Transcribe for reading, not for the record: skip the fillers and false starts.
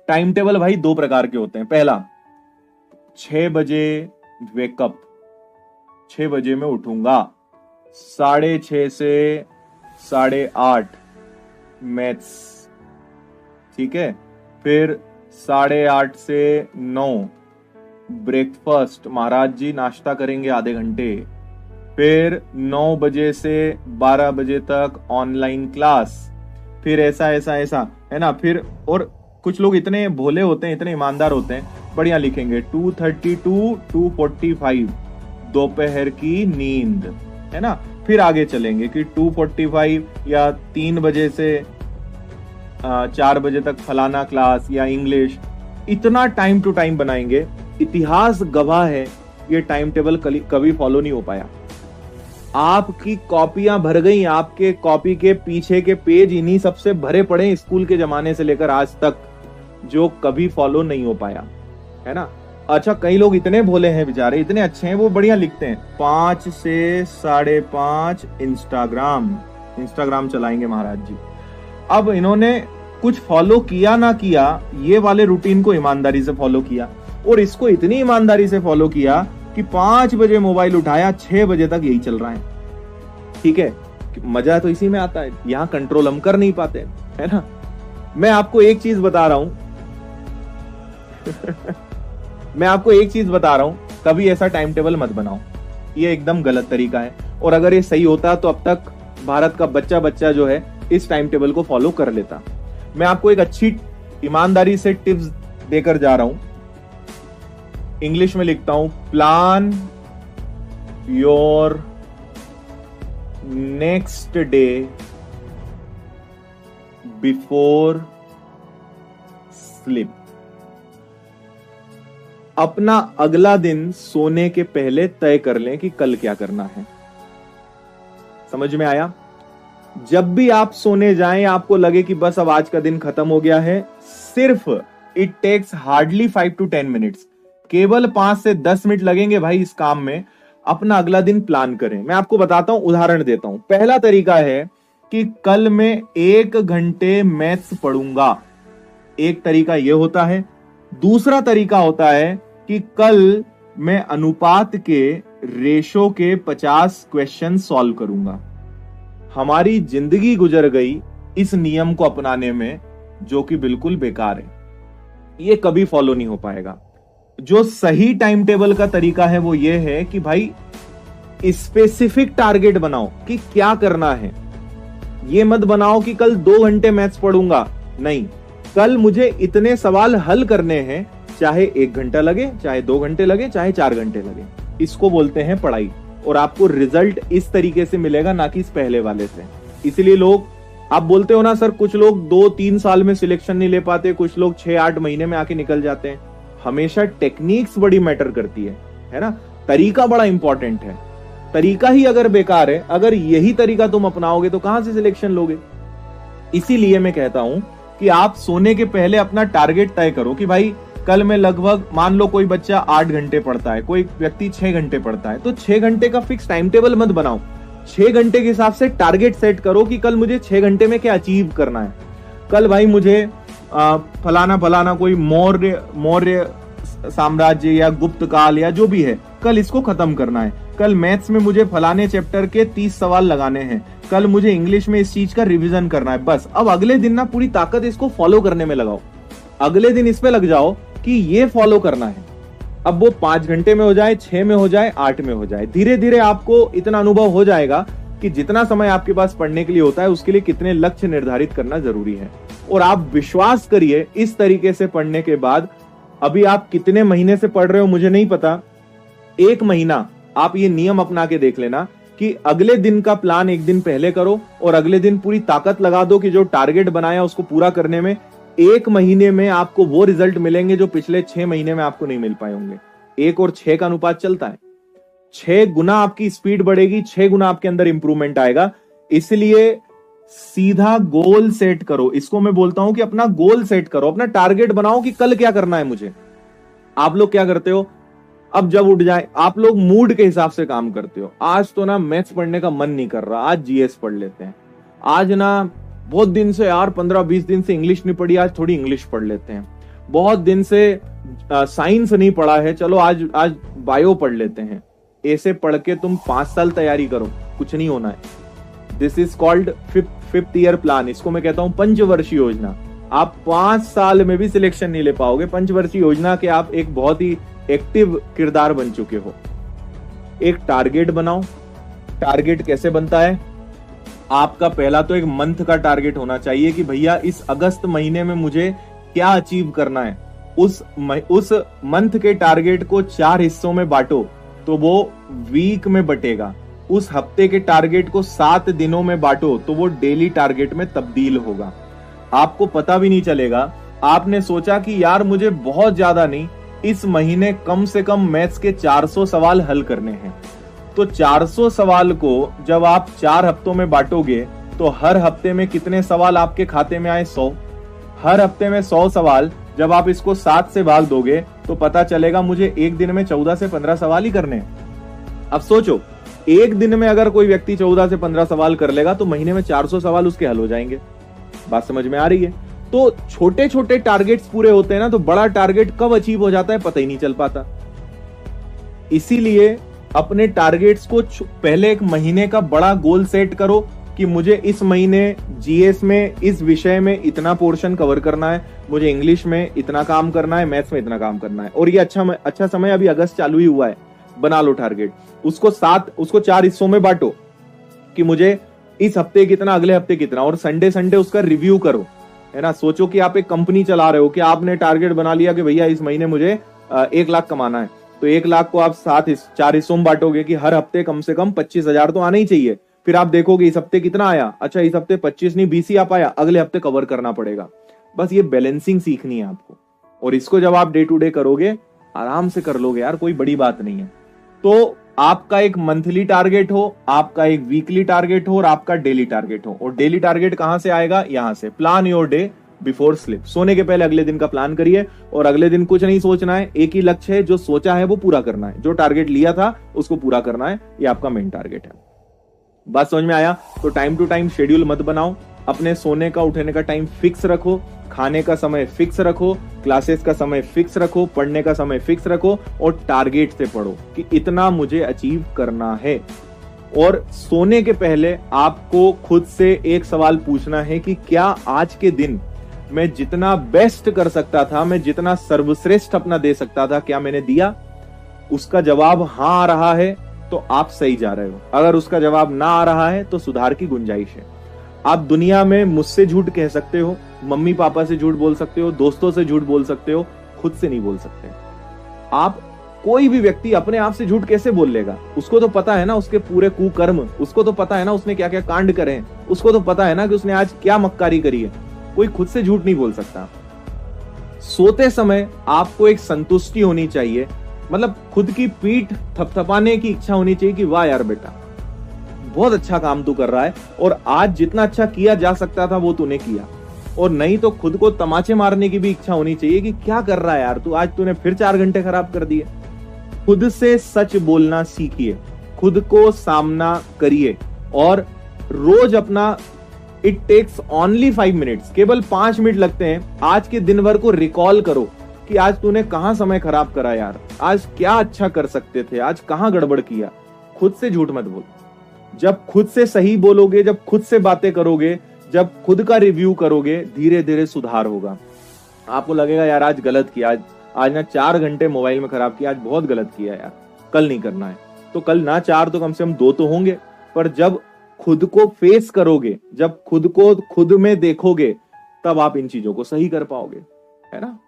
Time table भाई दो प्रकार के होते हैं। पहला, 6 बजे वेकअप, 6 बजे मैं उठूंगा, 6:30 से 8:30 मैथ्स, ठीक है। फिर 8:30 से 9 ब्रेकफास्ट, महाराज जी नाश्ता करेंगे आधे घंटे। फिर 9 बजे से 12 बजे तक ऑनलाइन क्लास। फिर ऐसा ऐसा ऐसा, है ना। फिर और कुछ लोग इतने भोले होते हैं, इतने ईमानदार होते हैं, बढ़िया लिखेंगे 2:30 to 2:45 दोपहर की नींद, है ना। फिर आगे चलेंगे कि 2:45 या 3 बजे से 4 बजे तक फलाना क्लास या इंग्लिश। इतना टाइम टू टाइम बनाएंगे। इतिहास गवाह है ये टाइम टेबल कभी फॉलो नहीं हो पाया। आपकी कॉपियां भर गई, आपके कॉपी के पीछे के पेज इन्हीं सबसे भरे पड़े स्कूल के जमाने से लेकर आज तक, जो कभी फॉलो नहीं हो पाया, है ना। अच्छा, कई लोग इतने भोले हैं बेचारे, इतने अच्छे हैं, वो बढ़िया लिखते हैं 5 से 5:30 इंस्टाग्राम चलाएंगे महाराज जी। अब इन्होंने कुछ फॉलो किया ना किया, ये वाले रूटीन को ईमानदारी से फॉलो किया, और इसको इतनी ईमानदारी से फॉलो किया कि 5 बजे मोबाइल उठाया, 6 बजे तक यही चल रहा है, ठीक है। मजा तो इसी में आता है, यहां कंट्रोल हम कर नहीं पाते, है ना। मैं आपको एक चीज बता रहा हूं मैं आपको एक चीज बता रहा हूं, कभी ऐसा टाइम टेबल मत बनाओ, ये एकदम गलत तरीका है। और अगर ये सही होता तो अब तक भारत का बच्चा बच्चा जो है इस टाइम टेबल को फॉलो कर लेता। मैं आपको एक अच्छी ईमानदारी से टिप्स देकर जा रहा हूं। इंग्लिश में लिखता हूं, plan your next day before sleep. अपना अगला दिन सोने के पहले तय कर लें कि कल क्या करना है। समझ में आया। जब भी आप सोने जाएं, आपको लगे कि बस अब आज का दिन खत्म हो गया है, सिर्फ it takes hardly 5 to 10 minutes, केवल 5 से 10 मिनट लगेंगे भाई इस काम में। अपना अगला दिन प्लान करें। मैं आपको बताता हूं, उदाहरण देता हूं। पहला तरीका है कि कल मैं 1 घंटे मैथ्स पढ़ूंगा, एक तरीका यह होता है। दूसरा तरीका होता है कि कल मैं अनुपात के रेशो के 50 क्वेश्चन सॉल्व करूंगा। हमारी जिंदगी गुजर गई इस नियम को अपनाने में, जो कि बिल्कुल बेकार है, ये कभी फॉलो नहीं हो पाएगा। जो सही टाइम टेबल का तरीका है वो ये है कि भाई स्पेसिफिक टारगेट बनाओ कि क्या करना है। ये मत बनाओ कि कल 2 घंटे मैथ्स पढ़ूंगा, नहीं, कल मुझे इतने सवाल हल करने हैं, चाहे 1 घंटा लगे, चाहे 2 घंटे लगे, चाहे 4 घंटे लगे। इसको बोलते हैं पढ़ाई। और आपको रिजल्ट इस तरीके से मिलेगा, ना कि इस पहले वाले से। इसलिए लोग, आप बोलते हो ना सर, कुछ लोग 2-3 साल में सिलेक्शन नहीं ले पाते, कुछ लोग 6-8 महीने में आके निकल जाते हैं। हमेशा टेक्निक्स बड़ी मैटर करती है ना। तरीका बड़ा इंपॉर्टेंट है। तरीका ही अगर बेकार है, अगर यही तरीका तुम अपनाओगे तो कहां से सिलेक्शन लोगे। इसीलिए मैं कहता हूं कि आप सोने के पहले अपना टारगेट तय करो कि भाई कल मैं लगभग, मान लो कोई बच्चा 8 घंटे पढ़ता है, कोई व्यक्ति 6 घंटे पढ़ता है, तो 6 घंटे का फिक्स टाइम टेबल मत बनाओ। 6 घंटे के हिसाब से टारगेट सेट करो कि कल मुझे 6 घंटे में क्या अचीव करना है। कल भाई मुझे फलाना फलाना कोई मौर्य साम्राज्य या गुप्त काल या जो भी है, कल इसको खत्म करना है। कल मैथ्स में मुझे फलाने चैप्टर के 30 सवाल लगाने हैं। कल मुझे इंग्लिश में इस चीज का रिवीजन करना है। बस अब अगले दिन ना पूरी ताकत इसको फॉलो करने में लगाओ। अगले दिन इस पे लग जाओ कि ये फॉलो करना है। अब वो 5 घंटे में हो जाए, 6 में हो जाए, 8 में हो जाए, धीरे धीरे आपको इतना अनुभव हो जाएगा कि जितना समय आपके पास पढ़ने के लिए होता है उसके लिए कितने लक्ष्य निर्धारित करना जरूरी है। और आप विश्वास करिए, इस तरीके से पढ़ने के बाद, अभी आप कितने महीने से पढ़ रहे हो मुझे नहीं पता, 1 महीना आप ये नियम अपना के देख लेना कि अगले दिन का प्लान 1 दिन पहले करो और अगले दिन पूरी ताकत लगा दो कि जो टारगेट बनाया उसको पूरा करने में 1 महीने में आपको वो रिजल्ट मिलेंगे जो पिछले 6 महीने में आपको नहीं मिल पाए होंगे। 1 और 6 का अनुपात चलता है, 6 गुना आपकी स्पीड बढ़ेगी, 6 गुना आपके अंदर इंप्रूवमेंट आएगा। इसलिए सीधा गोल सेट करो। इसको मैं बोलता हूं कि अपना गोल सेट करो, अपना टारगेट बनाओ कि कल क्या करना है मुझे। आप लोग क्या करते हो, अब जब उठ जाए, आप लोग मूड के हिसाब से काम करते हो। आज तो ना मैथ्स पढ़ने का मन नहीं कर रहा, आज जीएस पढ़ लेते हैं। आज ना बहुत दिन से यार 15-20 दिन से इंग्लिश नहीं पढ़ी, आज थोड़ी इंग्लिश पढ़ लेते हैं। बहुत दिन से साइंस नहीं पढ़ा है, चलो आज आज बायो पढ़ लेते हैं। ऐसे पढ़ के तुम 5 साल तैयारी करो, कुछ नहीं होना है। This is called fifth year plan. इसको मैं कहता हूं पंचवर्षीय योजना। आप 5 साल में भी सिलेक्शन नहीं ले पाओगे। पंचवर्षीय योजना के आप एक बहुत ही एक्टिव किरदार बन चुके हो। एक टारगेट बनाओ। टारगेट कैसे बनता है? आपका पहला तो एक मंथ का टारगेट होना चाहिए कि भैया इस अगस्त महीने में मुझे क्या अचीव करना है। उस मंथ के टारगेट को 4 हिस्सों में बांटो तो वो वीक में बटेगा। उस हफ्ते के टारगेट को 7 दिनों में बांटो तो वो डेली टारगेट में तब्दील होगा। आपको पता भी नहीं चलेगा। आपने सोचा कि यार मुझे बहुत ज्यादा नहीं, इस महीने कम से कम मैथ्स के 400 सवाल हल करने हैं। तो 400 सवाल को जब आप 4 हफ्तों में बांटोगे तो हर हफ्ते में कितने सवाल आपके खाते में आए? 100। हर हफ्ते में 100 सवाल। जब आप इसको 7 से भाग दोगे तो पता चलेगा मुझे एक दिन में 14 से 15 सवाल ही करने हैं। अब सोचो, एक दिन में अगर कोई व्यक्ति 14 से 15 सवाल कर लेगा तो महीने में 400 सवाल उसके हल हो जाएंगे। बात समझ में आ रही है? तो छोटे छोटे टारगेट्स पूरे होते हैं ना, तो बड़ा टारगेट कब अचीव हो जाता है पता ही नहीं चल पाता। इसीलिए अपने टारगेट्स को पहले एक महीने का बड़ा गोल सेट करो कि मुझे इस महीने जीएस में इस विषय में इतना पोर्शन कवर करना है, मुझे इंग्लिश में इतना काम करना है, मैथ्स में इतना काम करना है। और ये अच्छा समय अभी अगस्त चालू ही हुआ है, बना लो टारगेट। उसको 4 हिस्सों में बांटो कि मुझे इस हफ्ते कितना, अगले हफ्ते कितना, और संडे संडे उसका रिव्यू करो, है ना। सोचो कि आप एक कंपनी चला रहे हो कि आपने टारगेट बना लिया कि भैया इस महीने मुझे 1 लाख कमाना है, तो 1 लाख को आप 4 हिस्सों में बांटोगे कि हर हफ्ते कम से कम 25,000 तो आना ही चाहिए। फिर आप देखोगे इस हफ्ते कितना आया, अच्छा इस हफ्ते 25 नहीं 20 ही आ पाया, अगले हफ्ते कवर करना पड़ेगा। बस ये बैलेंसिंग सीखनी है आपको, और इसको जब आप डे टू डे करोगे आराम से कर लोगे यार, कोई बड़ी बात नहीं है। तो आपका एक मंथली टारगेट हो, आपका एक वीकली टारगेट हो और आपका डेली टारगेट हो। और डेली टारगेट कहां से आएगा? यहां से। Plan your day before sleep. सोने के पहले अगले दिन का प्लान करिए, और अगले दिन कुछ नहीं सोचना है, एक ही लक्ष्य है, जो सोचा है वो पूरा करना है, जो टारगेट लिया था उसको पूरा करना है। ये आपका मेन टारगेट है। बात समझ में आया? तो टाइम टू टाइम शेड्यूल मत बनाओ, अपने सोने का उठने का टाइम फिक्स रखो, खाने का समय फिक्स रखो, क्लासेस का समय फिक्स रखो, पढ़ने का समय फिक्स रखो, और टारगेट से पढ़ो कि इतना मुझे अचीव करना है। और सोने के पहले आपको खुद से एक सवाल पूछना है कि क्या आज के दिन मैं जितना बेस्ट कर सकता था, मैं जितना सर्वश्रेष्ठ अपना दे सकता था, क्या मैंने दिया? उसका जवाब हां आ रहा है तो आप सही जा रहे हो। अगर उसका जवाब ना आ रहा है तो सुधार की गुंजाइश है। आप दुनिया में मुझसे झूठ कह सकते हो, मम्मी पापा से झूठ बोल सकते हो, दोस्तों से झूठ बोल सकते हो, खुद से नहीं बोल सकते। आप कोई भी व्यक्ति अपने आप से झूठ कैसे बोल लेगा? उसको तो पता है ना उसके पूरे कुकर्म, उसको तो पता है ना उसने क्या क्या कांड करे हैं, उसको तो पता है ना कि उसने आज क्या मक्कारी करी है। कोई खुद से झूठ नहीं बोल सकता। सोते समय आपको एक संतुष्टि होनी चाहिए, मतलब खुद की पीठ थपथपाने की इच्छा होनी चाहिए कि वाह यार बेटा बहुत अच्छा काम तू कर रहा है, और आज जितना अच्छा किया जा सकता था वो तूने किया। और नहीं तो खुद को तमाचे मारने की भी इच्छा होनी चाहिए कि क्या कर रहा है यार तू, आज तूने फिर 4 घंटे खराब कर दिए। खुद से सच बोलना सीखिए, खुद को सामना करिए, और रोज अपना इट टेक्स ओनली 5 मिनट्स, केवल 5 मिनट लगते हैं, आज के दिन भर को रिकॉल करो कि आज तूने कहां समय खराब करा यार, आज क्या अच्छा कर सकते थे, आज कहां गड़बड़ किया। खुद से झूठ मत बोल। जब खुद से सही बोलोगे, जब खुद से बातें करोगे, जब खुद का रिव्यू करोगे, धीरे धीरे सुधार होगा। आपको लगेगा यार आज गलत किया, आज ना 4 घंटे मोबाइल में खराब किया, आज बहुत गलत किया यार, कल नहीं करना है। तो कल ना 4 तो कम से कम 2 तो होंगे। पर जब खुद को फेस करोगे, जब खुद को खुद में देखोगे, तब आप इन चीजों को सही कर पाओगे, है ना।